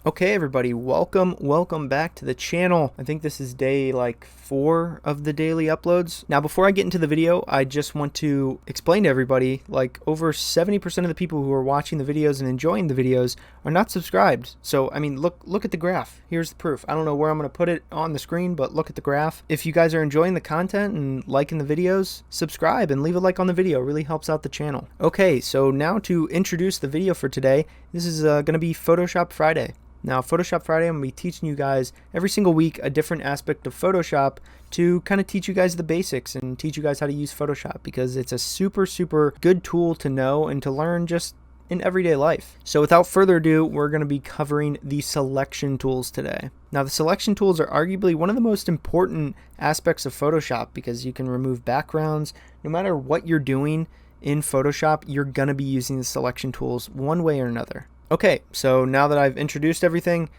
Okay, everybody, welcome back to the channel. I think this is day like 4 of the daily uploads. Now, before I get into the video, I just want to explain to everybody, like over 70% of the people who are watching the videos and enjoying the videos are not subscribed. So, I mean, look at the graph. Here's the proof. I don't know where I'm going to put it on the screen, but look at the graph. If you guys are enjoying the content and liking the videos, subscribe and leave a like on the video. It really helps out the channel. Okay, so now to introduce the video for today, this is going to be Photoshop Friday. Now, Photoshop Friday, I'm going to be teaching you guys every single week a different aspect of Photoshop to kind of teach you guys the basics and teach you guys how to use Photoshop, because it's a super good tool to know and to learn just in everyday life. So without further ado, we're going to be covering the selection tools today. Now, the selection tools are arguably one of the most important aspects of Photoshop because you can remove backgrounds. No matter what you're doing in Photoshop, you're going to be using the selection tools one way or another. Okay, so now that I've introduced everything,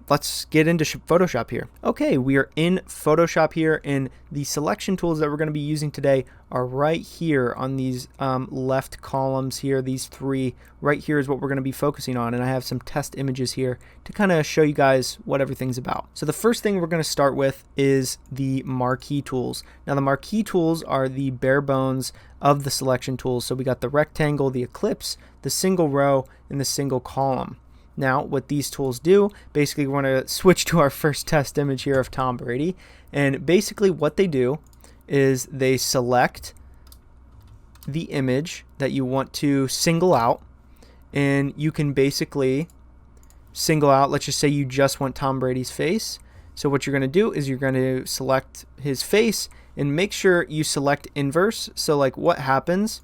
let's get into Photoshop here. Okay, we are in Photoshop here, and the selection tools that we're going to be using today are right here on these left columns here. These three right here is what we're going to be focusing on, and I have some test images here to kind of show you guys what everything's about. So the first thing we're going to start with is the marquee tools. Now, the marquee tools are the bare bones of the selection tools. So we got the rectangle, the ellipse, the single row, and the single column. Now, what these tools do, basically we're going to switch to our first test image here of Tom Brady, and basically what they do is they select the image that you want to single out, and you can basically single out, let's just say you just want Tom Brady's face. So what you're going to do is you're going to select his face and make sure you select inverse. So like what happens,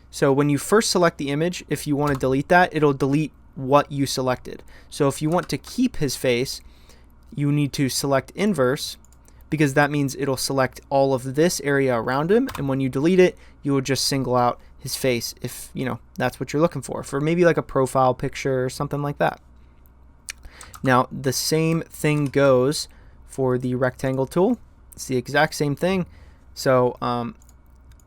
so when you first select the image, if you want to delete that, it'll delete what you selected. So if you want to keep his face, you need to select inverse, because that means it'll select all of this area around him, and when you delete it, you will just single out his face if that's what you're looking for maybe like a profile picture or something like that. Now the same thing goes for the rectangle tool. It's the exact same thing. So I'm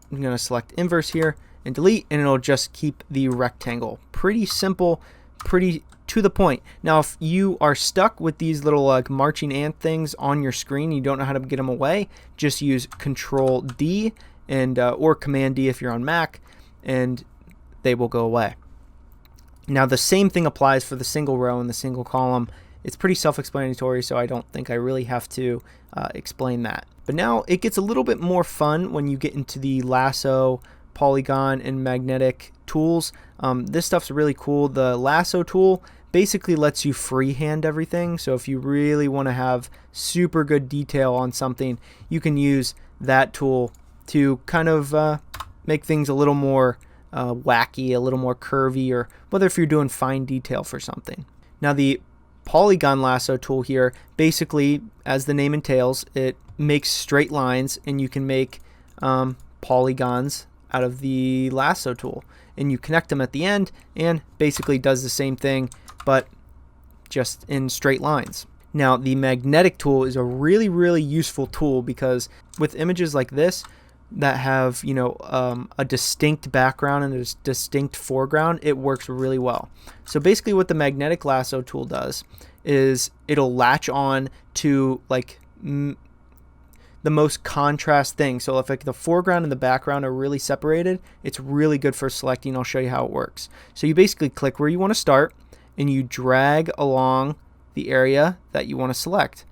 going to select inverse here and delete, and it'll just keep the rectangle. Pretty simple, pretty to the point. Now, if you are stuck with these little like marching ant things on your screen, you don't know how to get them away, just use Control D and or Command D if you're on Mac, and they will go away. Now, the same thing applies for the single row and the single column. It's pretty self-explanatory, so I don't think I really have to explain that. But now it gets a little bit more fun when you get into the lasso, polygon, and magnetic tools. This stuff's really cool. The lasso tool basically lets you freehand everything. So if you really want to have super good detail on something, you can use that tool to kind of make things a little more wacky, a little more curvy, or whether if you're doing fine detail for something. Now the polygon lasso tool here, basically, as the name entails, it makes straight lines, and you can make polygons out of the lasso tool, and you connect them at the end, and basically does the same thing but just in straight lines. Now the magnetic tool is a really useful tool, because with images like this that have a distinct background and a distinct foreground, it works really well. So basically what the magnetic lasso tool does is it'll latch on to like the most contrast thing. So if like the foreground and the background are really separated, it's really good for selecting. I'll show you how it works. So you basically click where you want to start, and you drag along the area that you want to select,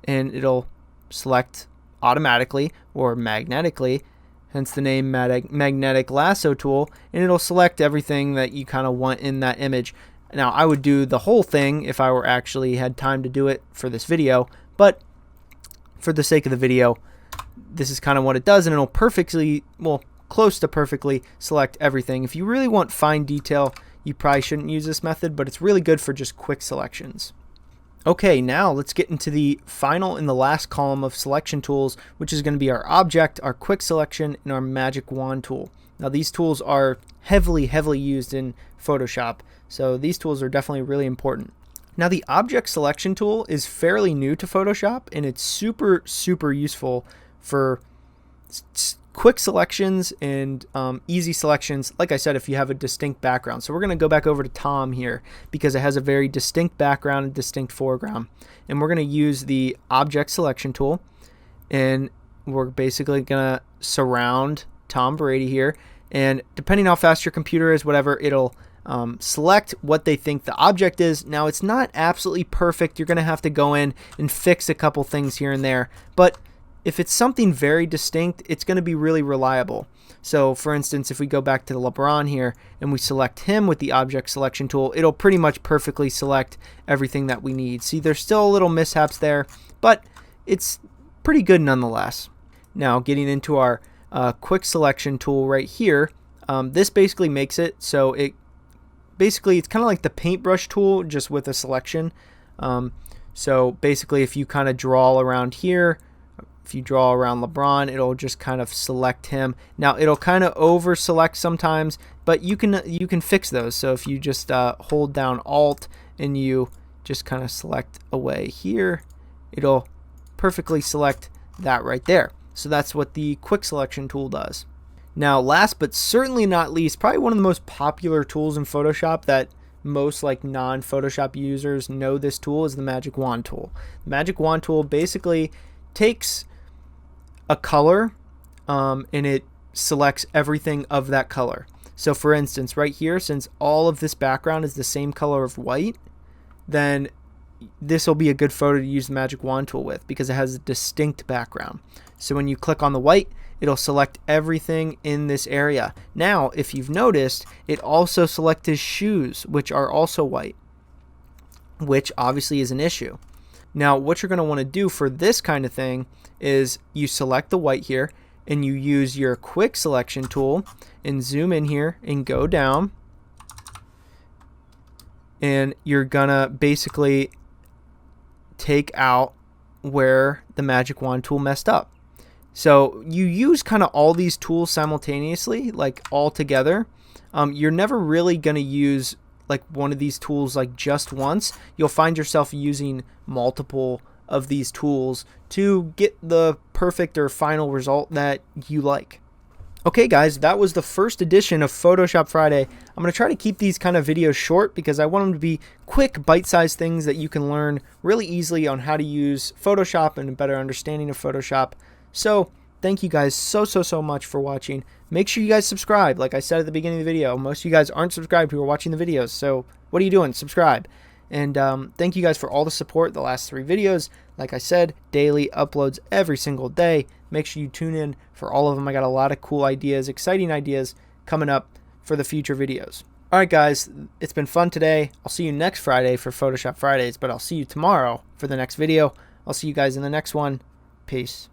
and it'll select automatically or magnetically, hence the name magnetic lasso tool, and it'll select everything that you kind of want in that image. Now I would do the whole thing if I were actually had time to do it for this video, but for the sake of the video, this is kind of what it does, and it'll perfectly, well, close to perfectly select everything. If you really want fine detail, you probably shouldn't use this method, but it's really good for just quick selections. Okay, now let's get into the final and the last column of selection tools, which is going to be our object, our quick selection, and our magic wand tool. Now these tools are heavily used in Photoshop, so these tools are definitely really important. Now the object selection tool is fairly new to Photoshop, and it's super useful for quick selections and easy selections, like I said, if you have a distinct background. So we're going to go back over to Tom here because it has a very distinct background and distinct foreground. And we're going to use the object selection tool, and we're basically going to surround Tom Brady here. And depending how fast your computer is, whatever, it'll select what they think the object is. Now, it's not absolutely perfect. You're going to have to go in and fix a couple things here and there. But if it's something very distinct, it's going to be really reliable. So, for instance, if we go back to LeBron here and we select him with the object selection tool, it'll pretty much perfectly select everything that we need. See, there's still a little mishaps there, but it's pretty good nonetheless. Now, getting into our quick selection tool right here, this basically makes it so it's kind of like the paintbrush tool, just with a selection. So basically, if you kind of draw around here, if you draw around LeBron, it'll just kind of select him. Now, it'll kind of over select sometimes, but you can fix those. So if you just hold down Alt and you just kind of select away here, it'll perfectly select that right there. So that's what the quick selection tool does. Now, last but certainly not least, probably one of the most popular tools in Photoshop that most like non-Photoshop users know this tool is the Magic Wand tool. The Magic Wand tool basically takes a color and it selects everything of that color. So for instance, right here, since all of this background is the same color of white, then this will be a good photo to use the Magic Wand tool with because it has a distinct background. So when you click on the white, it'll select everything in this area. Now, if you've noticed, it also selects his shoes, which are also white, which obviously is an issue. Now, what you're going to want to do for this kind of thing is you select the white here and you use your quick selection tool and zoom in here and go down. And you're going to basically take out where the Magic Wand tool messed up. So you use kind of all these tools simultaneously, like all together. You're never really going to use like one of these tools like just once. You'll find yourself using multiple of these tools to get the perfect or final result that you like. Okay guys, that was the first edition of Photoshop Friday. I'm going to try to keep these kind of videos short because I want them to be quick, bite-sized things that you can learn really easily on how to use Photoshop and a better understanding of Photoshop. So thank you guys so much for watching. Make sure you guys subscribe. Like I said at the beginning of the video, most of you guys aren't subscribed who are watching the videos. So what are you doing? Subscribe. And thank you guys for all the support the last 3 videos. Like I said, daily uploads every single day. Make sure you tune in for all of them. I got a lot of cool ideas, exciting ideas coming up for the future videos. All right, guys, it's been fun today. I'll see you next Friday for Photoshop Fridays, but I'll see you tomorrow for the next video. I'll see you guys in the next one. Peace.